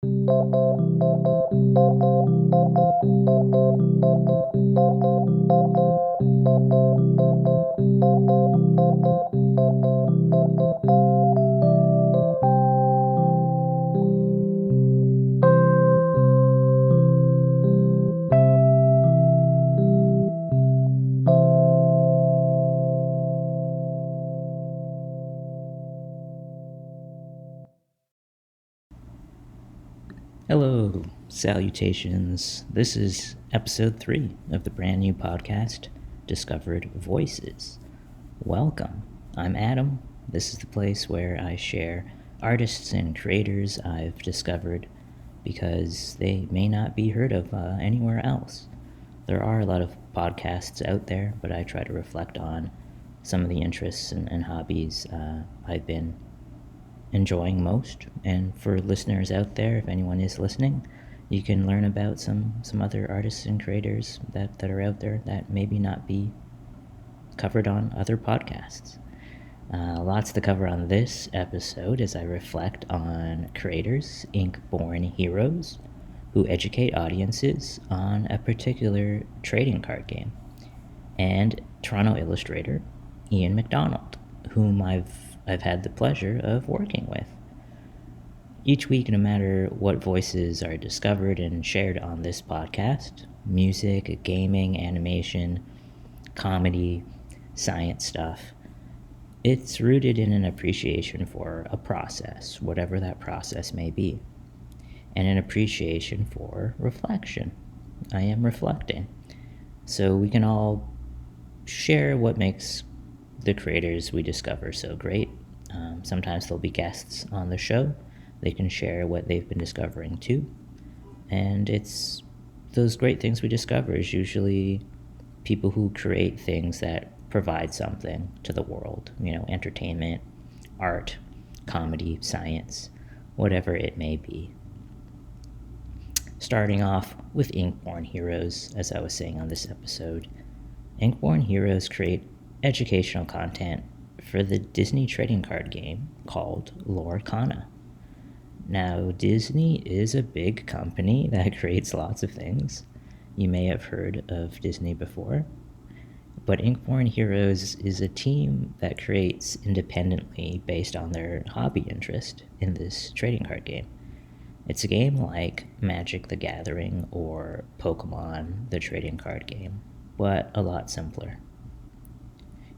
Hello, salutations. This is episode 3 of the brand new podcast, Discovered Voices. Welcome. I'm Adam. This is the place where I share artists and creators I've discovered because they may not be heard of anywhere else. There are a lot of podcasts out there, but I try to reflect on some of the interests and hobbies I've been enjoying most. And for listeners out there, if anyone is listening, you can learn about some other artists and creators that are out there that maybe not be covered on other podcasts. Lots to cover on this episode as I reflect on creators, Inkborn Heroes, who educate audiences on a particular trading card game, and Toronto illustrator Ian MacDonald, whom I've had the pleasure of working with. Each week, no matter what voices are discovered and shared on this podcast, music, gaming, animation, comedy, science stuff, it's rooted in an appreciation for a process, whatever that process may be, and an appreciation for reflection. I am reflecting. So we can all share what makes the creators we discover so great. Sometimes there'll be guests on the show. They can share what they've been discovering too. And it's those great things we discover is usually people who create things that provide something to the world, entertainment, art, comedy, science, whatever it may be. Starting off with Inkborn Heroes, as I was saying on this episode. Inkborn Heroes create educational content for the Disney trading card game called Lorcana. Now, Disney is a big company that creates lots of things. You may have heard of Disney before, but Inkborn Heroes is a team that creates independently based on their hobby interest in this trading card game. It's a game like Magic the Gathering or Pokemon, the trading card game, but a lot simpler.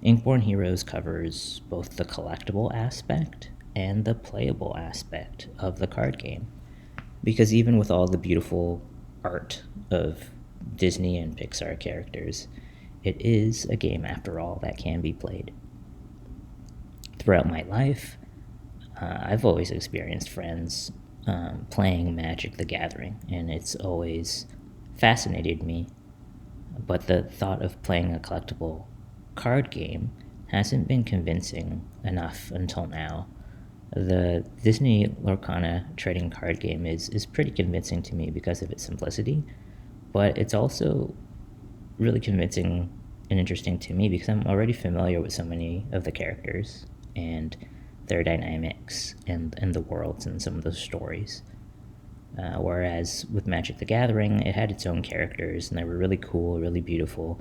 Inkborn Heroes covers both the collectible aspect and the playable aspect of the card game, because even with all the beautiful art of Disney and Pixar characters, it is a game after all that can be played. Throughout my life, I've always experienced friends playing Magic the Gathering, and it's always fascinated me, but the thought of playing a collectible card game hasn't been convincing enough until now. The Disney Lorcana trading card game is pretty convincing to me because of its simplicity, but it's also really convincing and interesting to me because I'm already familiar with so many of the characters and their dynamics and the worlds and some of those stories. Whereas with Magic the Gathering, it had its own characters and they were really cool, really beautiful,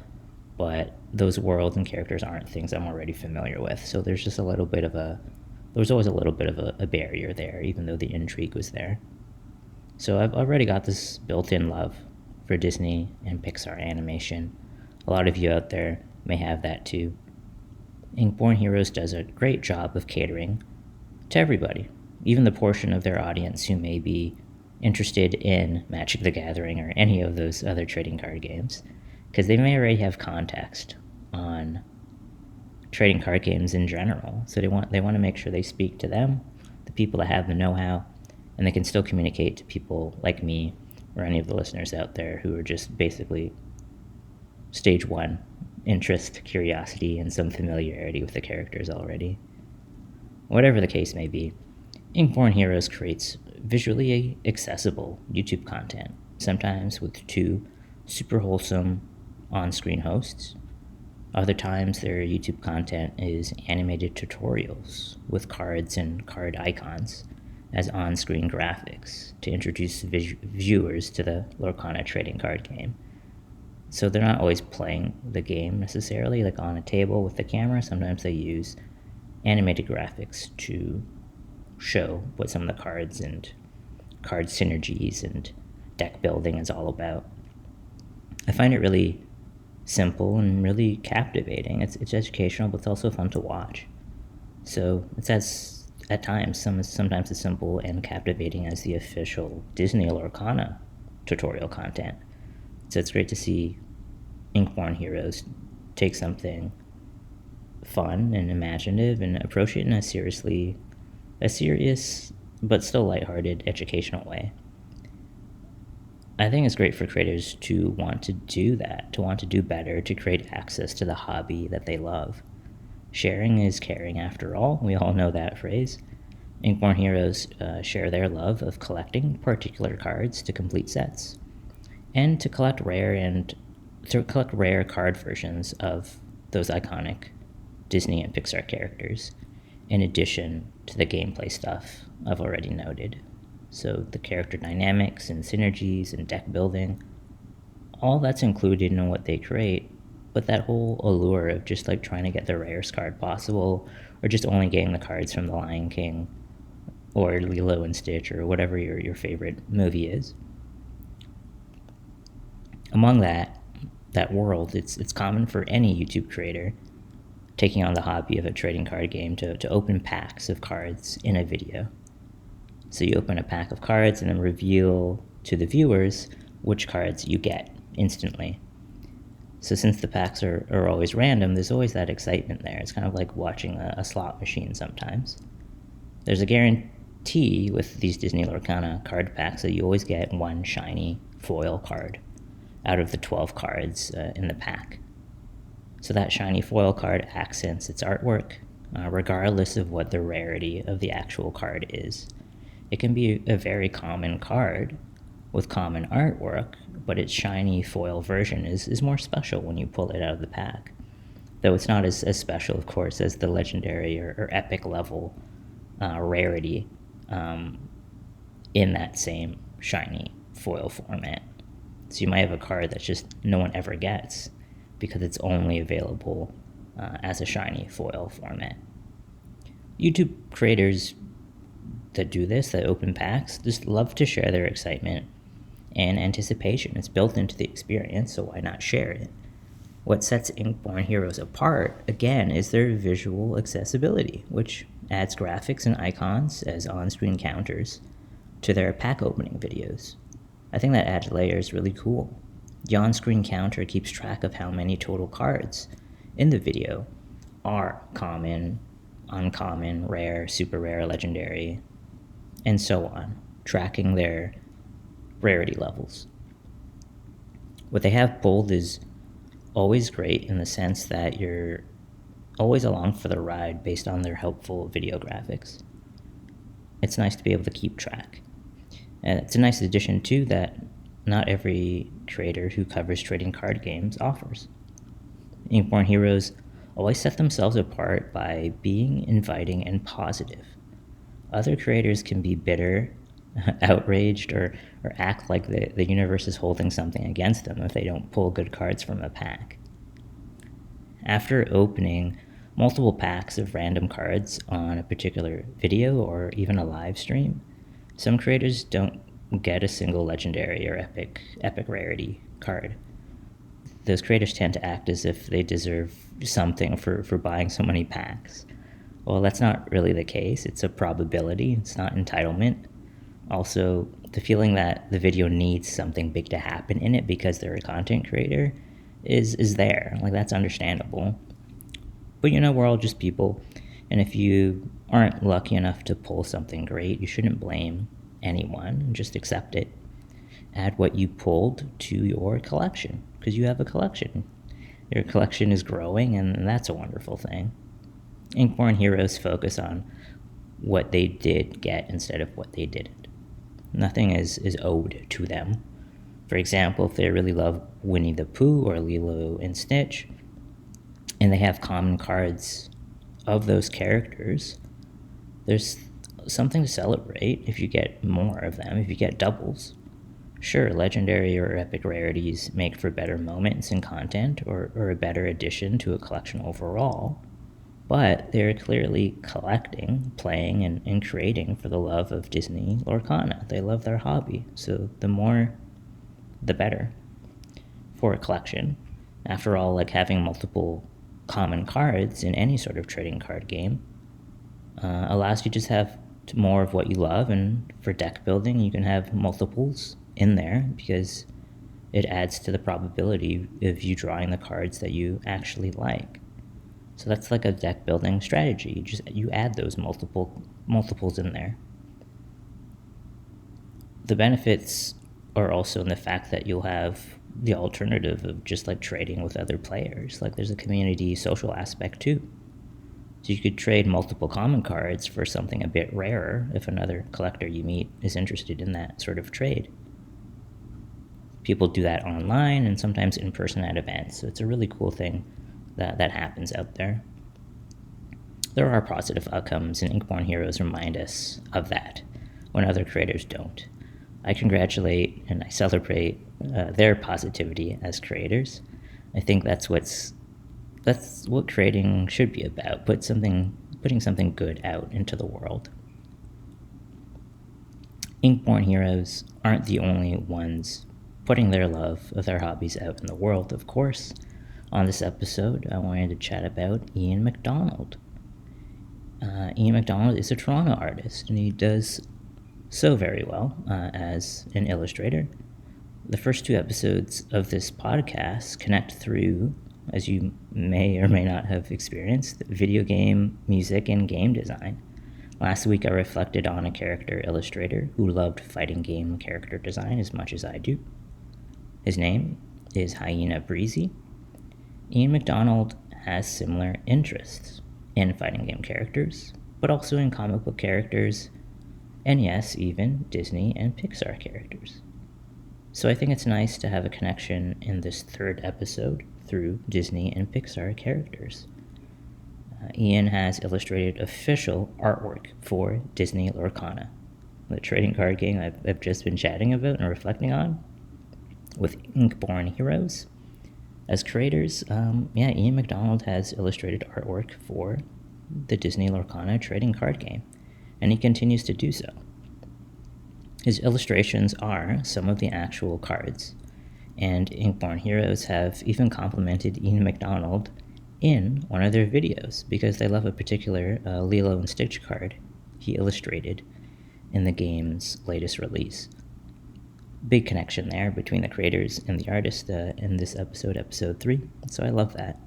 but those worlds and characters aren't things I'm already familiar with. So there's just always a little bit of a barrier there, even though the intrigue was there. So I've already got this built-in love for Disney and Pixar animation. A lot of you out there may have that too. Inkborn Heroes does a great job of catering to everybody, even the portion of their audience who may be interested in Magic the Gathering or any of those other trading card games, because they may already have context on trading card games in general. So they want to make sure they speak to them, the people that have the know-how, and they can still communicate to people like me or any of the listeners out there who are just basically stage 1 interest, curiosity, and some familiarity with the characters already. Whatever the case may be, Inkborn Heroes creates visually accessible YouTube content, sometimes with 2 super wholesome on-screen hosts. Other times their YouTube content is animated tutorials with cards and card icons as on-screen graphics to introduce viewers to the Lorcana trading card game. So they're not always playing the game necessarily, like on a table with the camera. Sometimes they use animated graphics to show what some of the cards and card synergies and deck building is all about. I find it really simple and really captivating. It's educational, but it's also fun to watch. So it's at times sometimes as simple and captivating as the official Disney Lorcana tutorial content. So it's great to see Inkborn Heroes take something fun and imaginative and approach it in a serious but still lighthearted educational way. I think it's great for creators to want to do that, to want to do better, to create access to the hobby that they love. Sharing is caring after all. We all know that phrase. Inkborn Heroes share their love of collecting particular cards to complete sets, and to collect rare card versions of those iconic Disney and Pixar characters, in addition to the gameplay stuff I've already noted. So the character dynamics and synergies and deck building, all that's included in what they create, but that whole allure of just like trying to get the rarest card possible, or just only getting the cards from The Lion King, or Lilo and Stitch, or whatever your favorite movie is. Among that world, it's common for any YouTube creator taking on the hobby of a trading card game to open packs of cards in a video. So you open a pack of cards and then reveal to the viewers which cards you get instantly. So since the packs are always random, there's always that excitement there. It's kind of like watching a slot machine sometimes. There's a guarantee with these Disney Lorcana card packs that you always get one shiny foil card out of the 12 cards in the pack. So that shiny foil card accents its artwork, regardless of what the rarity of the actual card is. It can be a very common card with common artwork, but its shiny foil version is more special when you pull it out of the pack. Though it's not as special, of course, as the legendary or epic level rarity in that same shiny foil format. So you might have a card that just no one ever gets because it's only available as a shiny foil format. YouTube creators that do this, that open packs, just love to share their excitement and anticipation. It's built into the experience, so why not share it? What sets Inkborn Heroes apart, again, is their visual accessibility, which adds graphics and icons as on-screen counters to their pack opening videos. I think that added layer is really cool. The on-screen counter keeps track of how many total cards in the video are common, uncommon, rare, super rare, legendary, and so on, tracking their rarity levels. What they have pulled is always great in the sense that you're always along for the ride based on their helpful video graphics. It's nice to be able to keep track. And it's a nice addition, too, that not every creator who covers trading card games offers. Inkborn Heroes always set themselves apart by being inviting and positive. Other creators can be bitter, outraged, or act like the universe is holding something against them if they don't pull good cards from a pack. After opening multiple packs of random cards on a particular video or even a live stream, some creators don't get a single legendary or epic rarity card. Those creators tend to act as if they deserve something for buying so many packs. Well, that's not really the case. It's a probability. It's not entitlement. Also, the feeling that the video needs something big to happen in it because they're a content creator is there. Like, that's understandable. But we're all just people, and if you aren't lucky enough to pull something great, you shouldn't blame anyone. Just accept it. Add what you pulled to your collection, because you have a collection. Your collection is growing, and that's a wonderful thing. Inkborn Heroes focus on what they did get instead of what they didn't. Nothing is owed to them. For example, if they really love Winnie the Pooh or Lilo and Stitch, and they have common cards of those characters, there's something to celebrate if you get more of them, if you get doubles. Sure, legendary or epic rarities make for better moments in content or a better addition to a collection overall, but they're clearly collecting, playing, and creating for the love of Disney Lorcana. They love their hobby, so the more, the better for a collection. After all, like having multiple common cards in any sort of trading card game allows you to just have more of what you love, and for deck building, you can have multiples in there because it adds to the probability of you drawing the cards that you actually like. So that's like a deck building strategy. You add those multiples in there. The benefits are also in the fact that you'll have the alternative of just like trading with other players. Like there's a community social aspect too. So you could trade multiple common cards for something a bit rarer if another collector you meet is interested in that sort of trade. People do that online and sometimes in person at events, so it's a really cool thing that happens out there. There are positive outcomes, and Inkborn Heroes remind us of that when other creators don't. I congratulate and I celebrate their positivity as creators. I think that's what creating should be about, putting something good out into the world. Inkborn Heroes aren't the only ones putting their love of their hobbies out in the world, of course. On this episode, I wanted to chat about Ian MacDonald. Ian MacDonald is a Toronto artist, and he does so very well as an illustrator. The first 2 episodes of this podcast connect through, as you may or may not have experienced, video game, music, and game design. Last week, I reflected on a character illustrator who loved fighting game character design as much as I do. His name is Hyena Breezy. Ian MacDonald has similar interests in fighting game characters, but also in comic book characters, and yes, even Disney and Pixar characters. So I think it's nice to have a connection in this 3rd episode through Disney and Pixar characters. Ian has illustrated official artwork for Disney Lorcana, the trading card game I've just been chatting about and reflecting on, with Inkborn Heroes. As creators, Ian MacDonald has illustrated artwork for the Disney Lorcana trading card game, and he continues to do so. His illustrations are some of the actual cards, and Inkborn Heroes have even complimented Ian MacDonald in one of their videos because they love a particular Lilo and Stitch card he illustrated in the game's latest release. Big connection there between the creators and the artist in this episode 3, so I love that.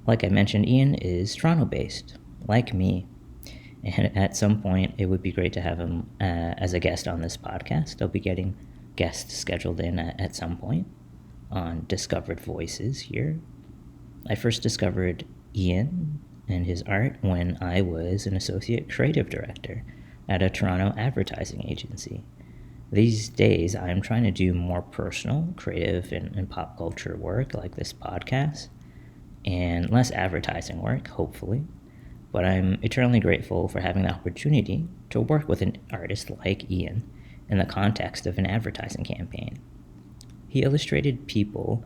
Like I mentioned, Ian is Toronto-based, like me, and at some point it would be great to have him as a guest on this podcast. I'll be getting guests scheduled in at some point on Discovered Voices here. I first discovered Ian and his art when I was an associate creative director at a Toronto advertising agency. These days, I'm trying to do more personal, creative, and pop culture work like this podcast, and less advertising work, hopefully. But I'm eternally grateful for having the opportunity to work with an artist like Ian in the context of an advertising campaign. He illustrated people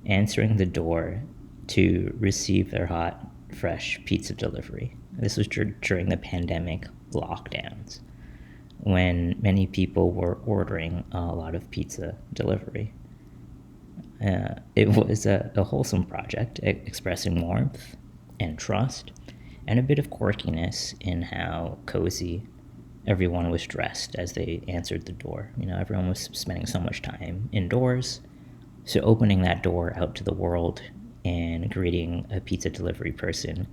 answering the door to receive their hot, fresh pizza delivery. This was during the pandemic lockdowns, when many people were ordering a lot of pizza delivery. It was a wholesome project, expressing warmth and trust, and a bit of quirkiness in how cozy everyone was dressed as they answered the door. Everyone was spending so much time indoors, so opening that door out to the world and greeting a pizza delivery person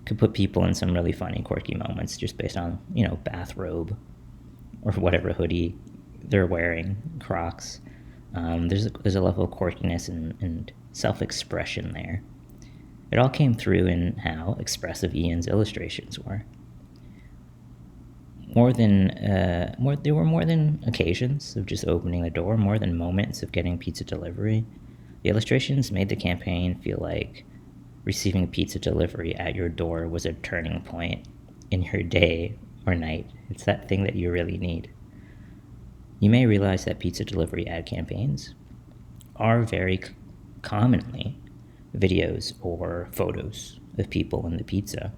could put people in some really funny, quirky moments just based on, bathrobe or whatever hoodie they're wearing, Crocs. There's a level of quirkiness and self-expression there. It all came through in how expressive Ian's illustrations were. There were more than occasions of just opening the door, more than moments of getting pizza delivery. The illustrations made the campaign feel like receiving pizza delivery at your door was a turning point in your day or night. It's that thing that you really need. You may realize that pizza delivery ad campaigns are very commonly videos or photos of people in the pizza.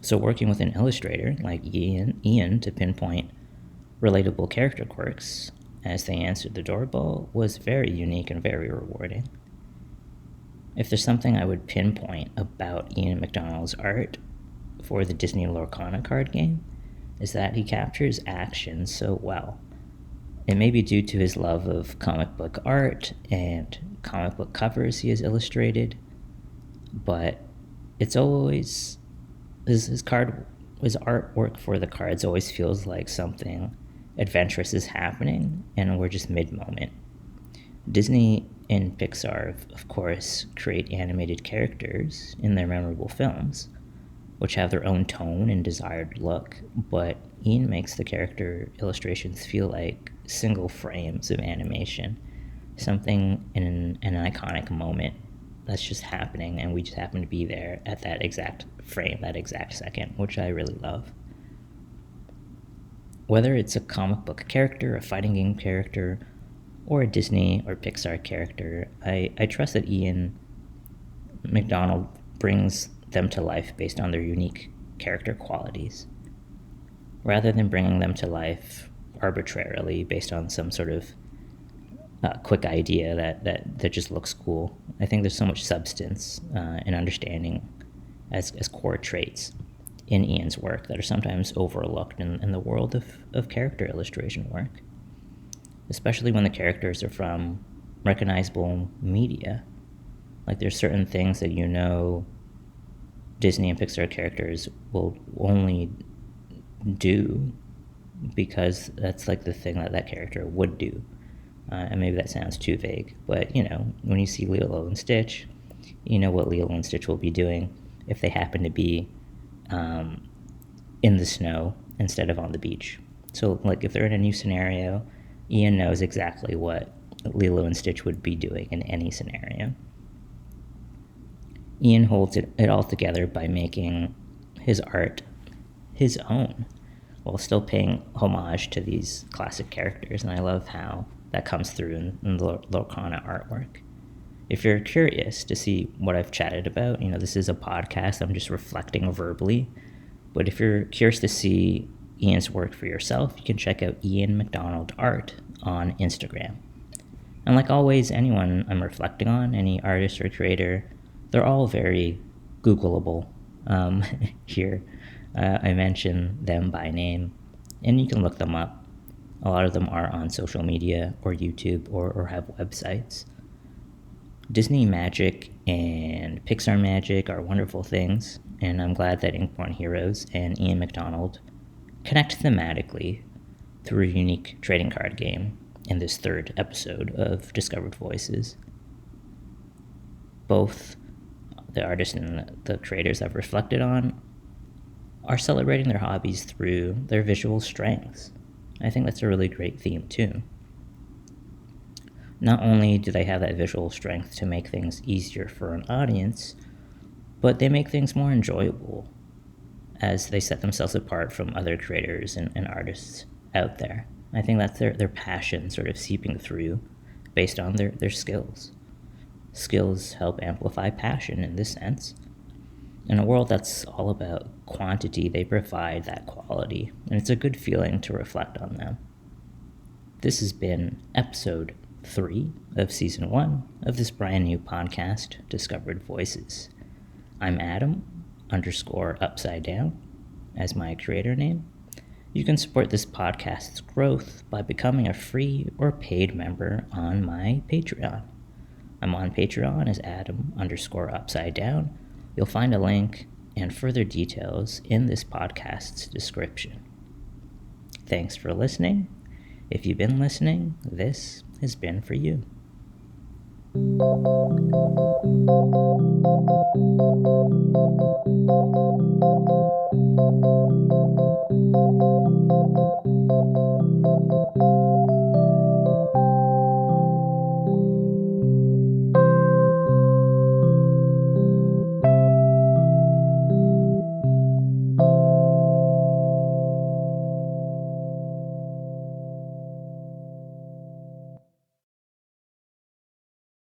So working with an illustrator like Ian to pinpoint relatable character quirks as they answered the doorbell was very unique and very rewarding. If there's something I would pinpoint about Ian MacDonald's art for the Disney Lorcana card game, is that he captures action so well. It may be due to his love of comic book art and comic book covers he has illustrated, but it's always his artwork for the cards always feels like something adventurous is happening and we're just mid-moment. Disney and Pixar, of course, create animated characters in their memorable films, which have their own tone and desired look, but Ian makes the character illustrations feel like single frames of animation, something in an iconic moment that's just happening, and we just happen to be there at that exact frame, that exact second, which I really love. Whether it's a comic book character, a fighting game character, or a Disney or Pixar character, I trust that Ian MacDonald brings them to life based on their unique character qualities, rather than bringing them to life arbitrarily based on some sort of quick idea that just looks cool. I think there's so much substance and understanding as core traits in Ian's work that are sometimes overlooked in the world of character illustration work, especially when the characters are from recognizable media. Like there's certain things that Disney and Pixar characters will only do because that's like the thing that character would do. And maybe that sounds too vague, but when you see Lilo and Stitch, you know what Lilo and Stitch will be doing if they happen to be in the snow instead of on the beach. So like if they're in a new scenario, Ian knows exactly what Lilo and Stitch would be doing in any scenario. Ian holds it all together by making his art his own while still paying homage to these classic characters, and I love how that comes through in the Lorcana artwork. If you're curious to see what I've chatted about, this is a podcast, I'm just reflecting verbally, but if you're curious to see Ian's work for yourself, you can check out Ian MacDonald Art on Instagram. And like always, anyone I'm reflecting on, any artist or creator, they're all very Googleable here. I mention them by name, and you can look them up. A lot of them are on social media or YouTube or have websites. Disney magic and Pixar magic are wonderful things, and I'm glad that Inkborn Heroes and Ian MacDonald connect thematically through a unique trading card game in this third episode of Discovered Voices. Both the artists and the creators I've reflected on are celebrating their hobbies through their visual strengths. I think that's a really great theme too. Not only do they have that visual strength to make things easier for an audience, but they make things more enjoyable as they set themselves apart from other creators and artists out there. I think that's their passion sort of seeping through based on their skills. Skills help amplify passion in this sense. In a world that's all about quantity, they provide that quality, and it's a good feeling to reflect on them. This has been episode 3 of season 1 of this brand new podcast, Discovered Voices. I'm Adam_upside down as my creator name. You can support this podcast's growth by becoming a free or paid member on my Patreon. I'm on Patreon as Adam_upside down. You'll find a link and further details in this podcast's description. Thanks for listening. If you've been listening, this has been for you.